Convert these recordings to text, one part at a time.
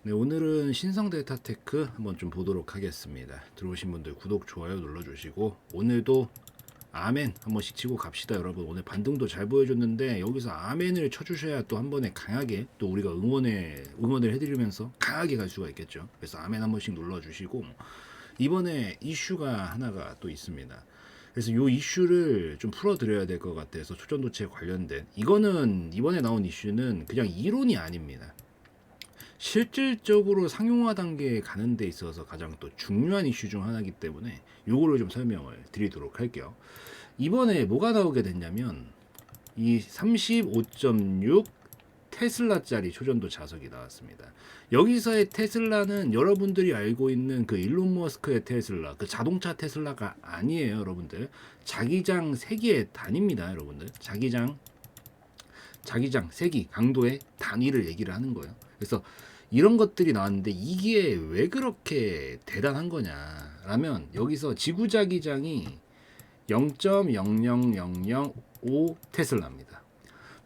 네, 오늘은 신성 데이터테크 한번 좀 보도록 하겠습니다. 들어오신 분들 구독, 좋아요 눌러주시고 오늘도 아멘 한 번씩 치고 갑시다. 여러분 오늘 반등도 잘 보여줬는데 여기서 아멘을 쳐주셔야 또 한 번에 강하게 또 우리가 응원을 해드리면서 강하게 갈 수가 있겠죠. 그래서 아멘 한 번씩 눌러주시고 이번에 이슈가 하나가 또 있습니다. 그래서 이 이슈를 좀 풀어드려야 될 것 같아서 초전도체 관련된 이거는 이번에 나온 이슈는 그냥 이론이 아닙니다. 실질적으로 상용화 단계에 가는 데 있어서 가장 또 중요한 이슈 중 하나이기 때문에 요거를 좀 설명을 드리도록 할게요. 이번에 뭐가 나오게 됐냐면 이 35.6 테슬라짜리 초전도 자석이 나왔습니다. 여기서의 테슬라는 여러분들이 알고 있는 그 일론 머스크의 테슬라, 그 자동차 테슬라가 아니에요, 여러분들. 자기장 세기의 단위입니다, 여러분들. 자기장 세기 강도의 단위를 얘기를 하는 거예요. 그래서 이런 것들이 나왔는데 이게 왜 그렇게 대단한 거냐라면 여기서 지구 자기장이 0.00005 테슬라입니다.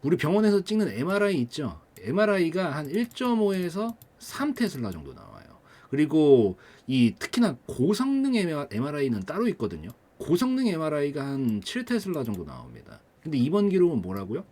우리 병원에서 찍는 MRI 있죠? MRI가 한 1.5에서 3 테슬라 정도 나와요. 그리고 이 특히나 고성능 MRI는 따로 있거든요. 고성능 MRI가 한 7 테슬라 정도 나옵니다. 근데 이번 기록은 뭐라고요?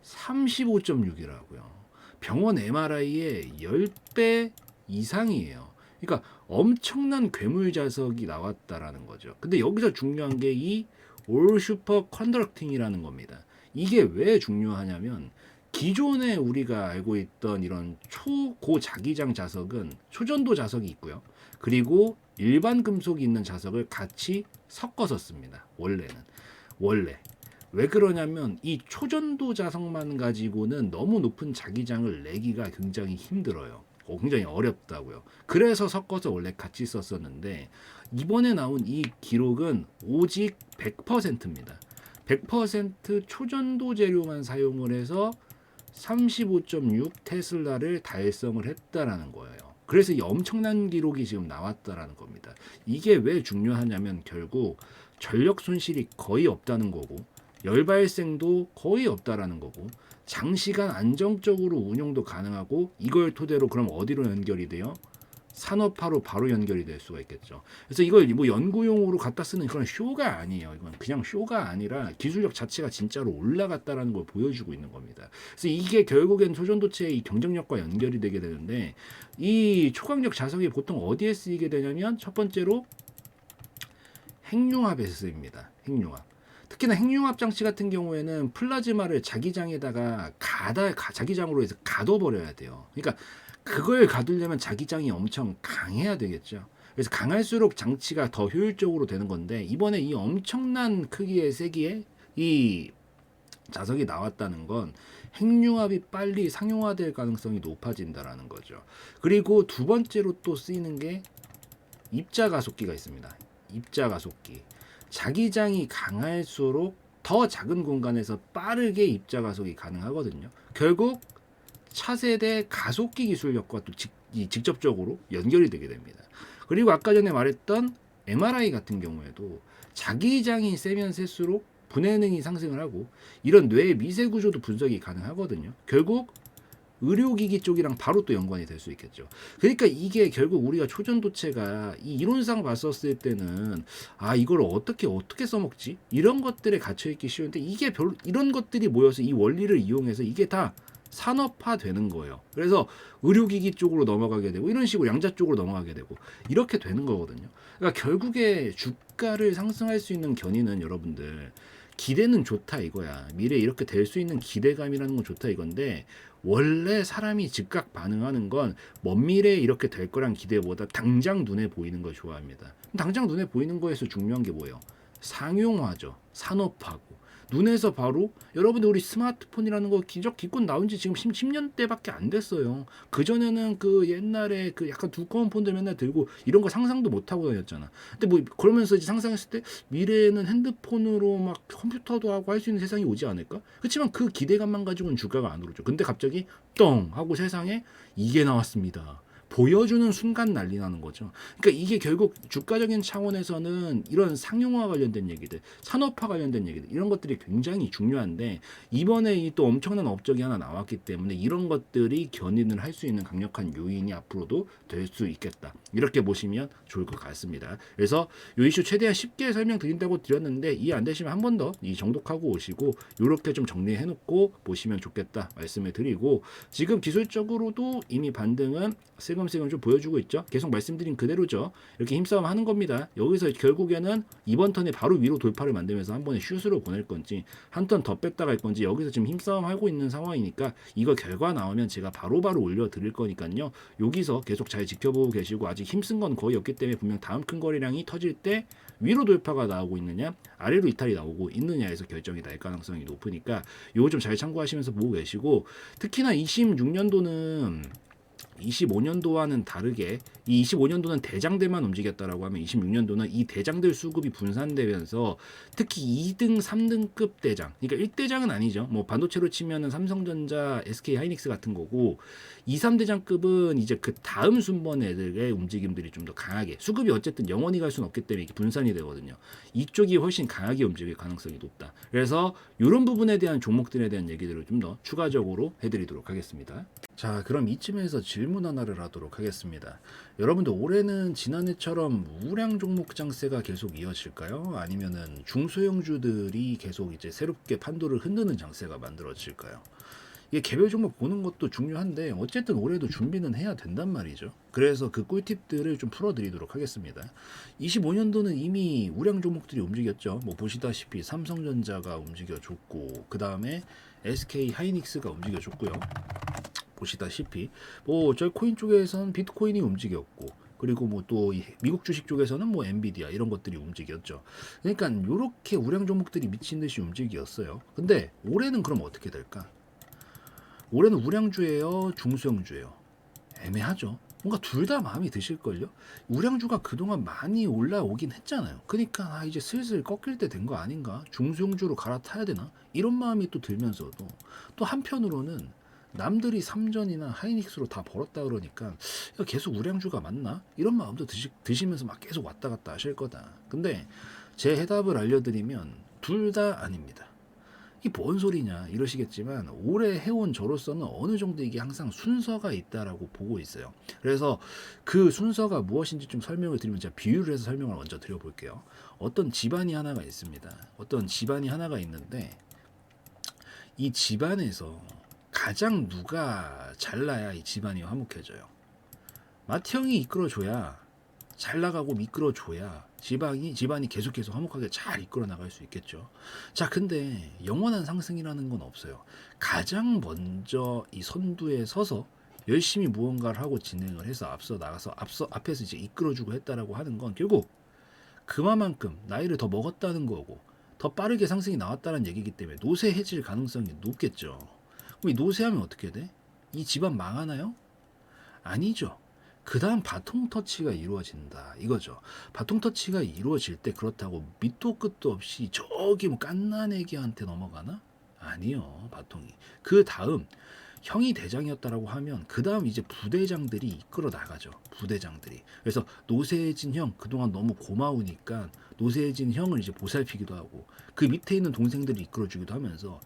35.6이라고요. 병원 MRI의 10배 이상이에요. 그러니까 엄청난 괴물 자석이 나왔다라는 거죠. 근데 여기서 중요한 게 이 올 슈퍼 컨덕팅이라는 겁니다. 이게 왜 중요하냐면 기존에 우리가 알고 있던 이런 초고 자기장 자석은 초전도 자석이 있고요. 그리고 일반 금속이 있는 자석을 같이 섞어서 씁니다. 원래 왜 그러냐면 이 초전도 자석만 가지고는 너무 높은 자기장을 내기가 굉장히 힘들어요. 굉장히 어렵다고요. 그래서 섞어서 원래 같이 썼었는데 이번에 나온 이 기록은 오직 100%입니다. 100% 초전도 재료만 사용을 해서 35.6 테슬라를 달성을 했다라는 거예요. 그래서 이 엄청난 기록이 지금 나왔다라는 겁니다. 이게 왜 중요하냐면 결국 전력 손실이 거의 없다는 거고 열 발생도 거의 없다라는 거고 장시간 안정적으로 운영도 가능하고 이걸 토대로 그럼 어디로 연결이 돼요? 산업화로 바로 연결이 될 수가 있겠죠. 그래서 이걸 뭐 연구용으로 갖다 쓰는 그런 쇼가 아니에요. 이건 그냥 쇼가 아니라 기술력 자체가 진짜로 올라갔다라는 걸 보여주고 있는 겁니다. 그래서 이게 결국엔 초전도체의 이 경쟁력과 연결이 되게 되는데 이 초강력 자석이 보통 어디에 쓰이게 되냐면 첫 번째로 핵융합에 쓰입니다. 핵융합. 특히나 핵융합 장치 같은 경우에는 플라즈마를 자기장에다가 자기장으로 해서 가둬버려야 돼요. 그러니까 그걸 가두려면 자기장이 엄청 강해야 되겠죠. 그래서 강할수록 장치가 더 효율적으로 되는 건데 이번에 이 엄청난 크기의 세기에 이 자석이 나왔다는 건 핵융합이 빨리 상용화될 가능성이 높아진다라는 거죠. 그리고 두 번째로 또 쓰이는 게 입자 가속기가 있습니다. 입자 가속기. 자기장이 강할수록 더 작은 공간에서 빠르게 입자 가속이 가능하거든요. 결국 차세대 가속기 기술력과 또 직접적으로 연결이 되게 됩니다. 그리고 아까 전에 말했던 MRI 같은 경우에도 자기장이 세면 셀수록 분해능이 상승을 하고 이런 뇌의 미세 구조도 분석이 가능하거든요. 결국 의료기기 쪽이랑 바로 또 연관이 될 수 있겠죠. 그러니까 이게 결국 우리가 초전도체가 이 이론상 봤었을 때는 이걸 어떻게 써먹지? 이런 것들에 갇혀있기 쉬운데 이게 이런 것들이 모여서 이 원리를 이용해서 이게 다 산업화 되는 거예요. 그래서 의료기기 쪽으로 넘어가게 되고 이런 식으로 양자 쪽으로 넘어가게 되고 이렇게 되는 거거든요. 그러니까 결국에 주가를 상승할 수 있는 견인은 여러분들 기대는 좋다 이거야. 미래에 이렇게 될 수 있는 기대감이라는 건 좋다 이건데 원래 사람이 즉각 반응하는 건 먼 미래에 이렇게 될 거란 기대보다 당장 눈에 보이는 걸 좋아합니다. 당장 눈에 보이는 거에서 중요한 게 뭐예요? 상용화죠. 산업화고. 눈에서 바로 여러분들 우리 스마트폰이라는 거 기껏 나온 지 지금 10년대밖에 안 됐어요. 그전에는 그 옛날에 그 약간 두꺼운 폰들 맨날 들고 이런 거 상상도 못 하고 다녔잖아. 근데 뭐 그러면서 이제 상상했을 때 미래에는 핸드폰으로 막 컴퓨터도 하고 할 수 있는 세상이 오지 않을까? 그렇지만 그 기대감만 가지고는 주가가 안 오르죠. 근데 갑자기 똥 하고 세상에 이게 나왔습니다. 보여주는 순간 난리 나는 거죠. 그러니까 이게 결국 주가적인 차원에서는 이런 상용화 관련된 얘기들, 산업화 관련된 얘기들 이런 것들이 굉장히 중요한데 이번에 이 또 엄청난 업적이 하나 나왔기 때문에 이런 것들이 견인을 할 수 있는 강력한 요인이 앞으로도 될 수 있겠다. 이렇게 보시면 좋을 것 같습니다. 그래서 이 이슈 최대한 쉽게 설명드린다고 드렸는데 이해 안 되시면 한 번 더 이 정독하고 오시고 이렇게 좀 정리해 놓고 보시면 좋겠다 말씀을 드리고 지금 기술적으로도 이미 반등은 슬금슬금 좀 보여주고 있죠. 계속 말씀드린 그대로죠. 이렇게 힘싸움 하는 겁니다. 여기서 결국에는 이번 턴에 바로 위로 돌파를 만들면서 한 번에 슛으로 보낼 건지 한 턴 더 뺐다 갈 건지 여기서 지금 힘싸움 하고 있는 상황이니까 이거 결과 나오면 제가 바로바로 올려드릴 거니까요. 여기서 계속 잘 지켜보고 계시고 아직 힘쓴 건 거의 없기 때문에 분명 다음 큰 거래량이 터질 때 위로 돌파가 나오고 있느냐 아래로 이탈이 나오고 있느냐에서 결정이 날 가능성이 높으니까 요거 좀 잘 참고하시면서 보고 계시고 특히나 26년도는 25년도와는 다르게 이 25년도는 대장들만 움직였다라고 하면 26년도는 이 대장들 수급이 분산되면서 특히 2등, 3등급 대장, 그러니까 1대장은 아니죠. 뭐 반도체로 치면은 삼성전자, SK 하이닉스 같은 거고 2, 3대장급은 이제 그 다음 순번 애들의 움직임들이 좀 더 강하게 수급이 어쨌든 영원히 갈 수는 없기 때문에 이게 분산이 되거든요. 이쪽이 훨씬 강하게 움직일 가능성이 높다. 그래서 이런 부분에 대한 종목들에 대한 얘기들을 좀 더 추가적으로 해드리도록 하겠습니다. 자, 그럼 이쯤에서 질문 하나를 하도록 하겠습니다. 여러분들 올해는 지난해처럼 우량 종목 장세가 계속 이어질까요? 아니면은 중소형주들이 계속 이제 새롭게 판도를 흔드는 장세가 만들어질까요? 이게 개별 종목 보는 것도 중요한데 어쨌든 올해도 준비는 해야 된단 말이죠. 그래서 그 꿀팁들을 좀 풀어드리도록 하겠습니다. 25년도는 이미 우량 종목들이 움직였죠. 뭐 보시다시피 삼성전자가 움직여줬고 그 다음에 SK 하이닉스가 움직여줬고요. 보시다시피 뭐 저희 코인 쪽에서는 비트코인이 움직였고 그리고 뭐 또 미국 주식 쪽에서는 뭐 엔비디아 이런 것들이 움직였죠. 그러니까 이렇게 우량 종목들이 미친 듯이 움직였어요. 근데 올해는 그럼 어떻게 될까? 올해는 우량주예요, 중소형주예요? 애매하죠. 뭔가 둘 다 마음이 드실걸요? 우량주가 그동안 많이 올라오긴 했잖아요. 그러니까 이제 슬슬 꺾일 때 된 거 아닌가? 중소형주로 갈아타야 되나? 이런 마음이 또 들면서도 또 한편으로는 남들이 삼전이나 하이닉스로 다 벌었다 그러니까 계속 우량주가 맞나? 이런 마음도 드시면서 막 계속 왔다 갔다 하실 거다. 근데 제 해답을 알려드리면 둘 다 아닙니다. 이게 뭔 소리냐 이러시겠지만 오래 해온 저로서는 어느 정도 이게 항상 순서가 있다라고 보고 있어요. 그래서 그 순서가 무엇인지 좀 설명을 드리면 제가 비유를 해서 설명을 먼저 드려볼게요. 어떤 집안이 하나가 있습니다. 어떤 집안이 하나가 있는데 이 집안에서 가장 누가 잘나야 이 집안이 화목해져요. 맏형이 이끌어줘야 잘 나가고 미끌어줘야 집안이 계속해서 화목하게 잘 이끌어 나갈 수 있겠죠. 자, 근데 영원한 상승이라는 건 없어요. 가장 먼저 이 선두에 서서 열심히 무언가를 하고 진행을 해서 앞서 나가서 앞에서 이제 이끌어주고 했다라고 하는 건 결국 그만큼 나이를 더 먹었다는 거고 더 빠르게 상승이 나왔다는 얘기이기 때문에 노쇠해질 가능성이 높겠죠. 그럼 이 노쇠하면 어떻게 돼? 이 집안 망하나요? 아니죠. 그 다음 바통 터치가 이루어진다 이거죠. 바통 터치가 이루어질 때 그렇다고 밑도 끝도 없이 저기 뭐 깐난애기한테 넘어가나? 아니요. 바통이 그 다음 형이 대장이었다라고 하면 그 다음 이제 부대장들이 이끌어 나가죠. 부대장들이. 그래서 노쇠해진 형 그동안 너무 고마우니까 노쇠해진 형을 이제 보살피기도 하고 그 밑에 있는 동생들이 이끌어주기도 하면서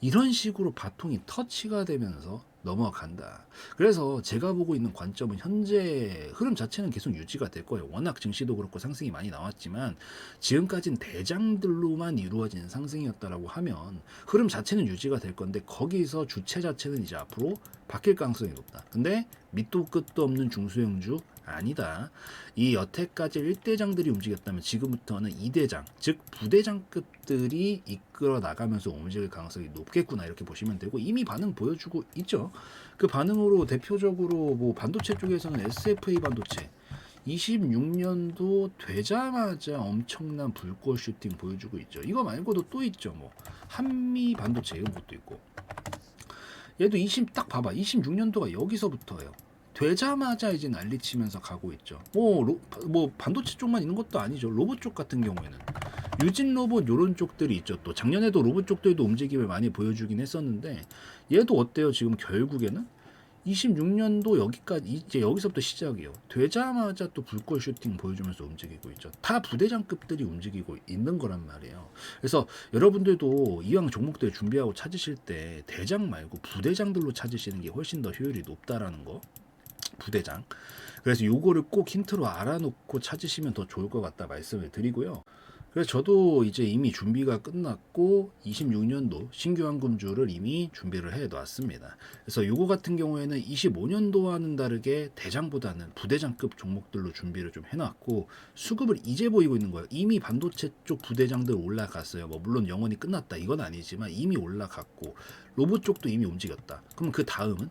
이런 식으로 바통이 터치가 되면서 넘어간다. 그래서 제가 보고 있는 관점은 현재 흐름 자체는 계속 유지가 될 거예요. 워낙 증시도 그렇고 상승이 많이 나왔지만 지금까지는 대장들로만 이루어진 상승이었다라고 하면 흐름 자체는 유지가 될 건데 거기서 주체 자체는 이제 앞으로 바뀔 가능성이 높다. 근데 밑도 끝도 없는 중소형주 아니다. 이 여태까지 1대장들이 움직였다면 지금부터는 2대장, 즉 부대장급들이 이끌어 나가면서 움직일 가능성이 높겠구나 이렇게 보시면 되고 이미 반응 보여주고 있죠. 그 반응으로 대표적으로 뭐 반도체 쪽에서는 SFA 반도체 26년도 되자마자 엄청난 불꽃 슈팅 보여주고 있죠. 이거 말고도 또 있죠. 뭐 한미 반도체 이런 것도 있고 얘도 딱 봐봐. 26년도가 여기서부터예요. 되자마자 이제 난리치면서 가고 있죠. 뭐 반도체 쪽만 있는 것도 아니죠. 로봇 쪽 같은 경우에는 유진 로봇 요런 쪽들이 있죠. 또 작년에도 로봇 쪽들도 움직임을 많이 보여주긴 했었는데 얘도 어때요? 지금 결국에는 26년도 여기까지 이제 여기서부터 시작이에요. 되자마자 또 불꽃 슈팅 보여주면서 움직이고 있죠. 다 부대장급들이 움직이고 있는 거란 말이에요. 그래서 여러분들도 이왕 종목들 준비하고 찾으실 때 대장 말고 부대장들로 찾으시는 게 훨씬 더 효율이 높다라는 거. 부대장. 그래서 요거를 꼭 힌트로 알아놓고 찾으시면 더 좋을 것 같다 말씀을 드리고요. 그래서 저도 이제 이미 준비가 끝났고 26년도 신규 황금주를 이미 준비를 해 놨습니다. 그래서 요거 같은 경우에는 25년도와는 다르게 대장보다는 부대장급 종목들로 준비를 좀 해놨고 수급을 이제 보이고 있는 거예요. 이미 반도체 쪽 부대장들 올라갔어요. 뭐 물론 영원히 끝났다 이건 아니지만 이미 올라갔고 로봇 쪽도 이미 움직였다. 그럼 그 다음은?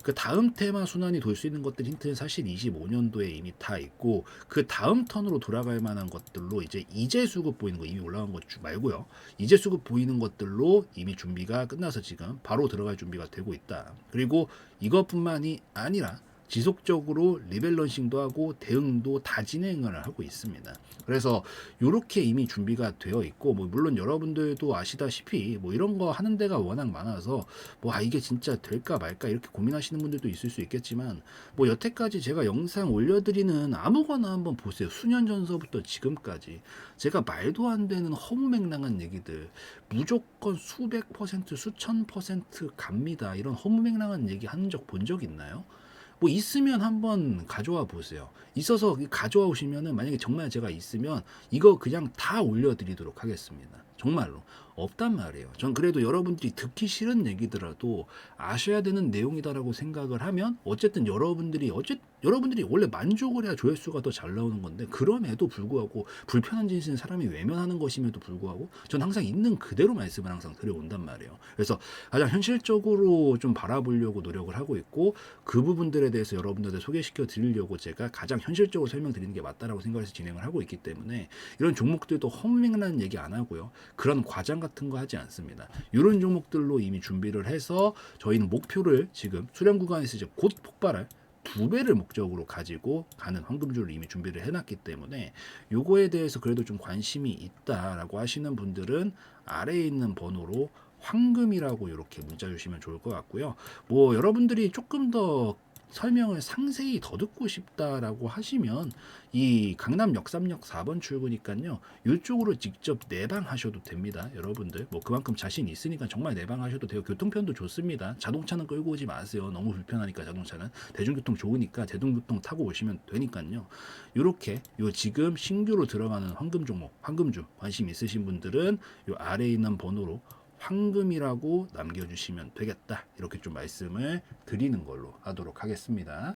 그 다음 테마 순환이 돌 수 있는 것들 힌트는 사실 25년도에 이미 다 있고 그 다음 턴으로 돌아갈 만한 것들로 이제 수급 보이는 거 이미 올라간 것 말고요. 이제 수급 보이는 것들로 이미 준비가 끝나서 지금 바로 들어갈 준비가 되고 있다. 그리고 이것뿐만이 아니라 지속적으로 리밸런싱도 하고 대응도 다 진행을 하고 있습니다. 그래서 이렇게 이미 준비가 되어 있고 뭐 물론 여러분들도 아시다시피 뭐 이런 거 하는 데가 워낙 많아서 뭐 이게 진짜 될까 말까 이렇게 고민하시는 분들도 있을 수 있겠지만 뭐 여태까지 제가 영상 올려드리는 아무거나 한번 보세요. 수년 전서부터 지금까지 제가 말도 안 되는 허무맹랑한 얘기들 무조건 수백 퍼센트 수천 퍼센트 갑니다. 이런 허무맹랑한 얘기 한 적 본 적 있나요? 뭐 있으면 한번 가져와 보세요. 있어서 가져와 오시면은 만약에 정말 제가 있으면 이거 그냥 다 올려드리도록 하겠습니다. 정말로 없단 말이에요. 전 그래도 여러분들이 듣기 싫은 얘기더라도 아셔야 되는 내용이다라고 생각을 하면 어쨌든 여러분들이 원래 만족을 해야 조회수가 더 잘 나오는 건데 그럼에도 불구하고 불편한 짓은 사람이 외면하는 것임에도 불구하고 전 항상 있는 그대로 말씀을 항상 드려온단 말이에요. 그래서 가장 현실적으로 좀 바라보려고 노력을 하고 있고 그 부분들에 대해서 여러분들한테 소개시켜 드리려고 제가 가장 현실적으로 설명드리는 게 맞다라고 생각해서 진행을 하고 있기 때문에 이런 종목들도 허무맹랑한 얘기 안 하고요. 그런 과장 같은 거 하지 않습니다. 이런 종목들로 이미 준비를 해서 저희는 목표를 지금 수렴 구간에서 이제 곧 폭발할 2배를 목적으로 가지고 가는 황금주를 이미 준비를 해놨기 때문에 요거에 대해서 그래도 좀 관심이 있다라고 하시는 분들은 아래에 있는 번호로 황금이라고 이렇게 문자 주시면 좋을 것 같고요. 뭐 여러분들이 조금 더 설명을 상세히 더 듣고 싶다라고 하시면 이 강남 역삼역 4번 출구니까요. 이쪽으로 직접 내방하셔도 됩니다. 여러분들 뭐 그만큼 자신 있으니까 정말 내방하셔도 돼요. 교통편도 좋습니다. 자동차는 끌고 오지 마세요. 너무 불편하니까 자동차는. 대중교통 좋으니까 대중교통 타고 오시면 되니까요. 이렇게 요 지금 신규로 들어가는 황금 종목, 황금주 관심 있으신 분들은 요 아래에 있는 번호로 황금이라고 남겨주시면 되겠다. 이렇게 좀 말씀을 드리는 걸로 하도록 하겠습니다.